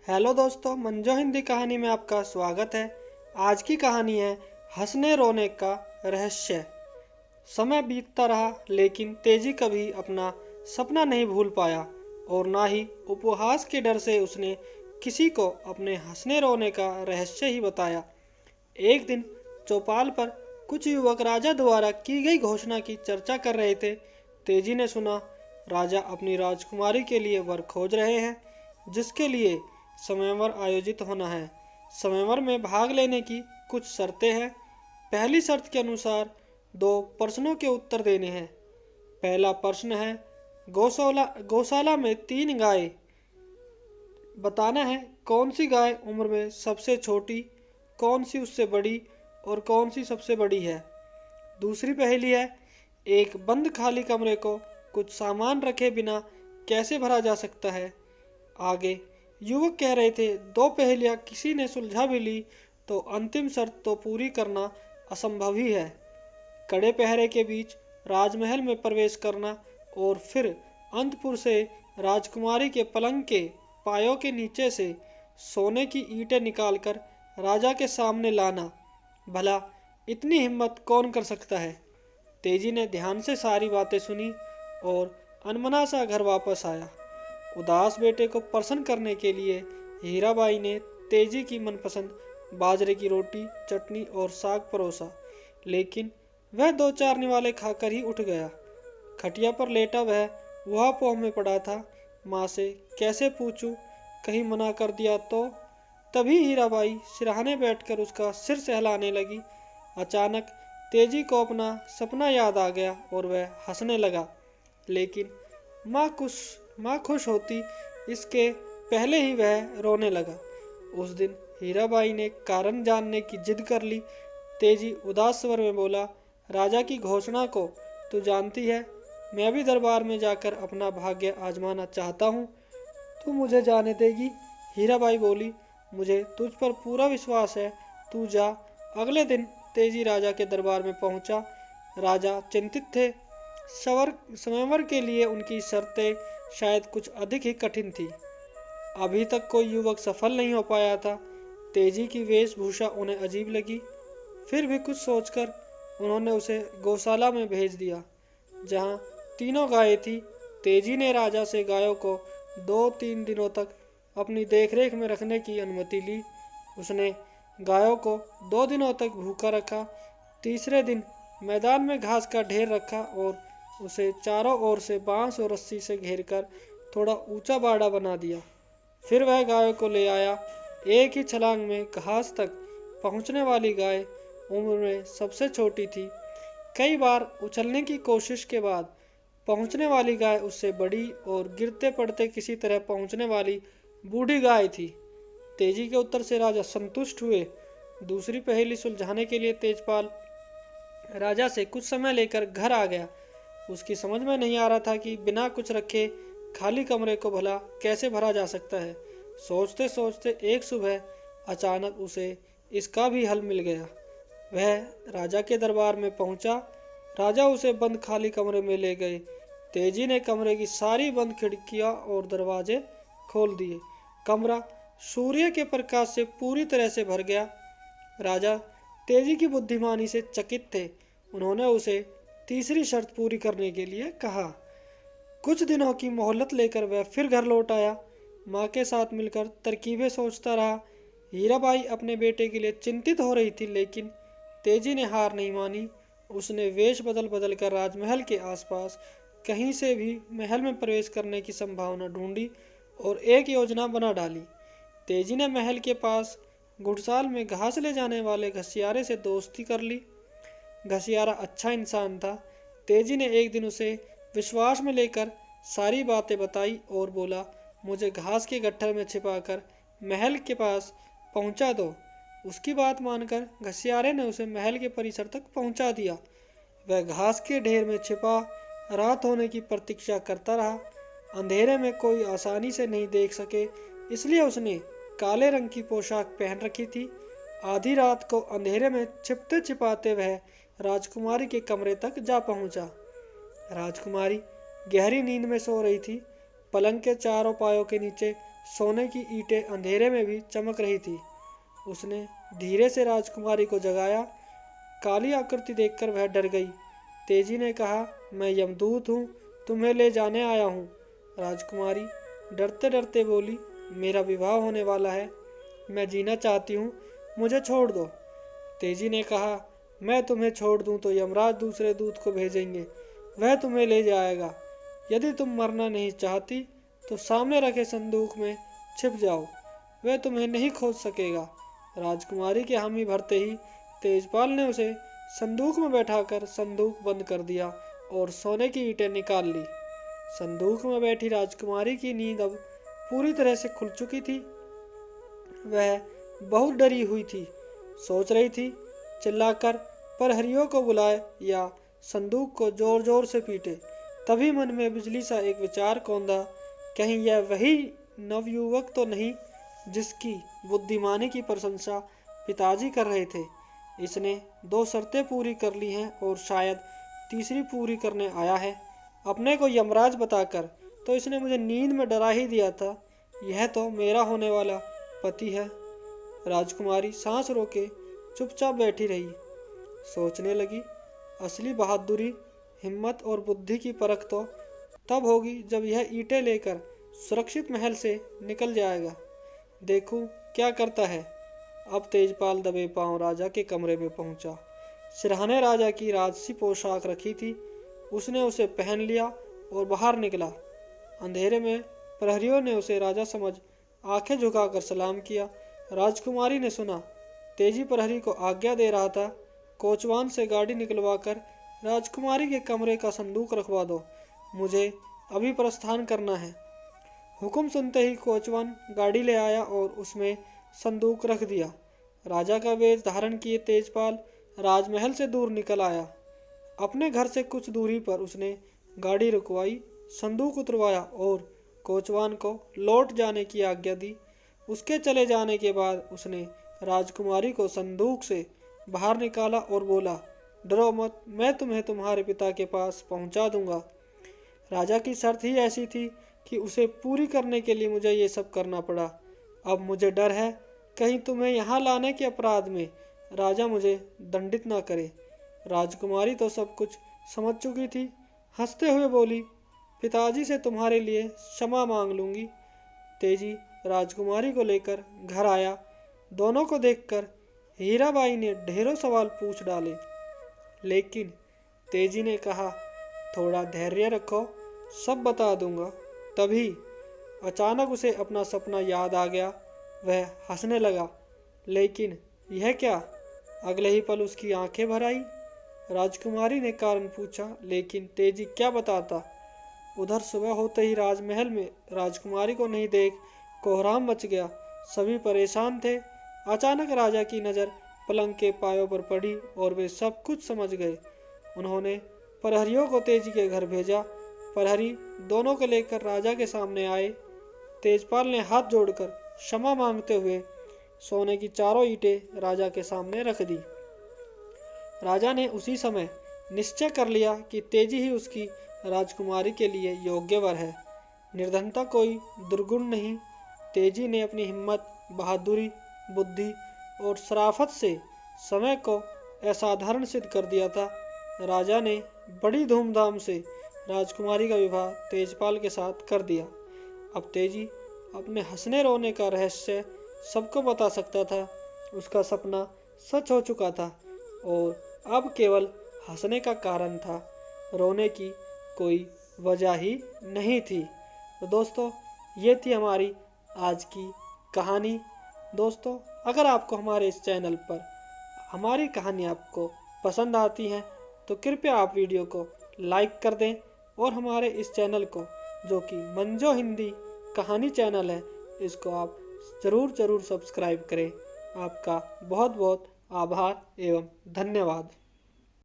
Hello दोस्तों, मंजो हिंदी कहानी में आपका स्वागत है। आज की कहानी है हंसने रोने का रहस्य। समय बीतता रहा लेकिन तेजी कभी अपना सपना नहीं भूल पाया और ना ही उपहास के डर से उसने किसी को अपने हंसने रोने का रहस्य ही बताया। एक दिन चौपाल पर कुछ युवक राजा द्वारा की गई घोषणा की चर्चा कर रहे थे। तेजी ने सुना राजा अपनी राजकुमारी के लिए वर खोज रहे हैं, जिसके लिए स्वयंवर आयोजित होना है। स्वयंवर में भाग लेने की कुछ शर्तें हैं। पहली शर्त के अनुसार 2 प्रश्नों के उत्तर देने हैं। पहला प्रश्न है, गौशाला में 3 गायें, बताना है कौन सी गाय उम्र में सबसे छोटी, कौन सी उससे बड़ी और कौन सी सबसे बड़ी है। दूसरी पहेली है, एक बंद खाली कमरे को कुछ सामान रखे बिना कैसे भरा जा सकता है। आगे युवक कह रहे थे 2 पहेलियां किसी ने सुलझा भी ली तो अंतिम शर्त तो पूरी करना असंभव ही है। कड़े पहरे के बीच राजमहल में प्रवेश करना और फिर अंतपुर से राजकुमारी के पलंग के पायों के नीचे से सोने की ईंटें निकालकर राजा के सामने लाना, भला इतनी हिम्मत कौन कर सकता है। तेजी ने ध्यान से सारी बातें सुनी और अनमना सा घर वापस आया। उदास बेटे को प्रसन्न करने के लिए हीराबाई ने तेजी की मनपसंद बाजरे की रोटी, चटनी और साग परोसा, लेकिन वह 2 4 निवाले खाकर ही उठ गया। खटिया पर लेटा वह पोह में पड़ा था। माँ से कैसे पूछूं, कहीं मना कर दिया तो। तभी हीराबाई सिरहाने बैठकर उसका सिर सहलाने लगी। अचानक तेजी को अपना सपना याद आ गया और वह हंसने लगा, लेकिन माँ खुश होती इसके पहले ही वह रोने लगा। उस दिन हीराबाई ने कारण जानने की जिद कर ली। तेजी उदास स्वर में बोला, राजा की घोषणा को तू जानती है, मैं भी दरबार में जाकर अपना भाग्य आजमाना चाहता हूँ, तू मुझे जाने देगी। हीराबाई बोली, मुझे तुझ पर पूरा विश्वास है, तू जा। अगले दिन तेजी राजा के दरबार में पहुंचा। राजा चिंतित थे। स्वयंवर के लिए उनकी शर्तें शायद कुछ अधिक ही कठिन थी। अभी तक कोई युवक सफल नहीं हो पाया था। तेजी की वेशभूषा उन्हें अजीब लगी। फिर भी कुछ सोचकर उन्होंने उसे गौशाला में भेज दिया, जहां 3 गायें थी। तेजी ने राजा से गायों को 2 3 दिनों तक अपनी देखरेख में रखने की अनुमति ली। उसने गायों को 2 दिनों तक भूखा रखा। तीसरे दिन मैदान में घास का ढेर रखा और उसे चारों ओर से बांस और रस्सी से घेरकर थोड़ा ऊंचा बाड़ा बना दिया। फिर वह गायों को ले आया। एक ही छलांग में घास तक पहुंचने वाली गाय उम्र में सबसे छोटी थी। कई बार उछलने की कोशिश के बाद पहुंचने वाली गाय उससे बड़ी और गिरते पड़ते किसी तरह पहुंचने वाली बूढ़ी गाय थी। तेजी के उत्तर से राजा संतुष्ट हुए। दूसरी पहेली सुलझाने के लिए तेजपाल राजा से कुछ समय लेकर घर आ गया। उसकी समझ में नहीं आ रहा था कि बिना कुछ रखे खाली कमरे को भला कैसे भरा जा सकता है। सोचते सोचते एक सुबह अचानक उसे इसका भी हल मिल गया। वह राजा के दरबार में पहुंचा। राजा उसे बंद खाली कमरे में ले गए। तेजी ने कमरे की सारी बंद खिड़कियां और दरवाजे खोल दिए। कमरा सूर्य के प्रकाश से पूरी तरह से भर गया। राजा तेजी की बुद्धिमानी से चकित थे। उन्होंने उसे तीसरी शर्त पूरी करने के लिए कहा। कुछ दिनों की मोहलत लेकर वह फिर घर लौट आया। माँ के साथ मिलकर तरकीबें सोचता रहा। हीराबाई अपने बेटे के लिए चिंतित हो रही थी, लेकिन तेजी ने हार नहीं मानी। उसने वेश बदल बदल कर राजमहल के आसपास कहीं से भी महल में प्रवेश करने की संभावना ढूंढी और एक योजना बना डाली। तेजी ने महल के पास घुड़साल में घास ले जाने वाले घसियारे से दोस्ती कर ली। घसियारा अच्छा इंसान था। तेजी ने एक दिन उसे विश्वास में लेकर सारी बातें बताई और बोला, मुझे घास के गट्ठर में छिपाकर महल के पास पहुंचा दो। उसकी बात मानकर घसियारे ने उसे महल के परिसर तक पहुंचा दिया। वह घास के ढेर में छिपा रात होने की प्रतीक्षा करता रहा। अंधेरे में कोई आसानी से नहीं देख सके, इसलिए उसने काले रंग की पोशाक पहन रखी थी। आधी रात को अंधेरे में छिपते छिपाते वह राजकुमारी के कमरे तक जा पहुंचा। राजकुमारी गहरी नींद में सो रही थी। पलंग के चारों पायों के नीचे सोने की ईंटें अंधेरे में भी चमक रही थी। उसने धीरे से राजकुमारी को जगाया। काली आकृति देखकर वह डर गई। तेजी ने कहा, मैं यमदूत हूँ, तुम्हें ले जाने आया हूँ। राजकुमारी डरते डरते बोली, मेरा विवाह होने वाला है, मैं जीना चाहती हूँ, मुझे छोड़ दो। तेजी ने कहा, मैं तुम्हें छोड़ दूँ तो यमराज दूसरे दूत को भेजेंगे, वह तुम्हें ले जाएगा। यदि तुम मरना नहीं चाहती तो सामने रखे संदूक में छिप जाओ, वह तुम्हें नहीं खोज सकेगा। राजकुमारी की हामी भरते ही तेजपाल ने उसे संदूक में बैठाकर संदूक बंद कर दिया और सोने की ईंटें निकाल ली। संदूक में बैठी राजकुमारी की नींद अब पूरी तरह से खुल चुकी थी। वह बहुत डरी हुई थी, सोच रही थी चिल्लाकर प्रहरियों को बुलाए या संदूक को जोर जोर से पीटे। तभी मन में बिजली सा एक विचार कौंधा, कहीं यह वही नवयुवक तो नहीं जिसकी बुद्धिमानी की प्रशंसा पिताजी कर रहे थे। इसने 2 शर्तें पूरी कर ली हैं और शायद तीसरी पूरी करने आया है। अपने को यमराज बताकर तो इसने मुझे नींद में डरा ही दिया था। यह तो मेरा होने वाला पति है। राजकुमारी सांस रोके चुपचाप बैठी रही। सोचने लगी, असली बहादुरी, हिम्मत और बुद्धि की परख तो तब होगी जब यह ईंटें लेकर सुरक्षित महल से निकल जाएगा। देखूं क्या करता है। अब तेजपाल दबे पांव राजा के कमरे में पहुंचा। सिरहाने राजा की राजसी पोशाक रखी थी। उसने उसे पहन लिया और बाहर निकला। अंधेरे में प्रहरियों ने उसे राजा समझ आंखें झुकाकर सलाम किया। राजकुमारी ने सुना तेजी प्रहरी को आज्ञा दे रहा था, कोचवान से गाड़ी निकलवाकर राजकुमारी के कमरे का संदूक रखवा दो, मुझे अभी प्रस्थान करना है। हुक्म सुनते ही कोचवान गाड़ी ले आया और उसमें संदूक रख दिया। राजा का वेश धारण किए तेजपाल राजमहल से दूर निकल आया। अपने घर से कुछ दूरी पर उसने गाड़ी रुकवाई, संदूक उतरवाया और कोचवान को लौट जाने की आज्ञा दी। उसके चले जाने के बाद उसने राजकुमारी को संदूक से बाहर निकाला और बोला, डरो मत, मैं तुम्हें तुम्हारे पिता के पास पहुंचा दूंगा। राजा की शर्त ही ऐसी थी कि उसे पूरी करने के लिए मुझे ये सब करना पड़ा। अब मुझे डर है कहीं तुम्हें यहाँ लाने के अपराध में राजा मुझे दंडित ना करे। राजकुमारी तो सब कुछ समझ चुकी थी। हंसते हुए बोली, पिताजी से तुम्हारे लिए क्षमा मांग लूंगी। तेजी राजकुमारी को लेकर घर आया। दोनों को देखकर हीराबाई ने ढेरों सवाल पूछ डाले, लेकिन तेजी ने कहा, थोड़ा धैर्य रखो, सब बता दूंगा। तभी अचानक उसे अपना सपना याद आ गया। वह हंसने लगा, लेकिन यह क्या? अगले ही पल उसकी आंखें भर आई। राजकुमारी ने कारण पूछा, लेकिन तेजी क्या बताता। उधर सुबह होते ही राजमहल में राजकुमारी को नहीं देख कोहराम मच गया। सभी परेशान थे। अचानक राजा की नज़र पलंग के पायों पर पड़ी और वे सब कुछ समझ गए। उन्होंने प्रहरियों को तेजी के घर भेजा। प्रहरी दोनों को लेकर राजा के सामने आए। तेजपाल ने हाथ जोड़कर क्षमा मांगते हुए सोने की 4 ईंटें राजा के सामने रख दी। राजा ने उसी समय निश्चय कर लिया कि तेजी ही उसकी राजकुमारी के लिए योग्य वर है। निर्धनता कोई दुर्गुण नहीं। तेजी ने अपनी हिम्मत, बहादुरी, बुद्धि और शराफत से समय को असाधारण सिद्ध कर दिया था। राजा ने बड़ी धूमधाम से राजकुमारी का विवाह तेजपाल के साथ कर दिया। अब तेजी अपने हंसने रोने का रहस्य सबको बता सकता था। उसका सपना सच हो चुका था और अब केवल हंसने का कारण था, रोने की कोई वजह ही नहीं थी। तो दोस्तों, ये थी हमारी आज की कहानी। दोस्तों, अगर आपको हमारे इस चैनल पर हमारी कहानी आपको पसंद आती हैं तो कृपया आप वीडियो को लाइक कर दें और हमारे इस चैनल को, जो कि मंजो हिंदी कहानी चैनल है, इसको आप ज़रूर सब्सक्राइब करें। आपका बहुत बहुत आभार एवं धन्यवाद।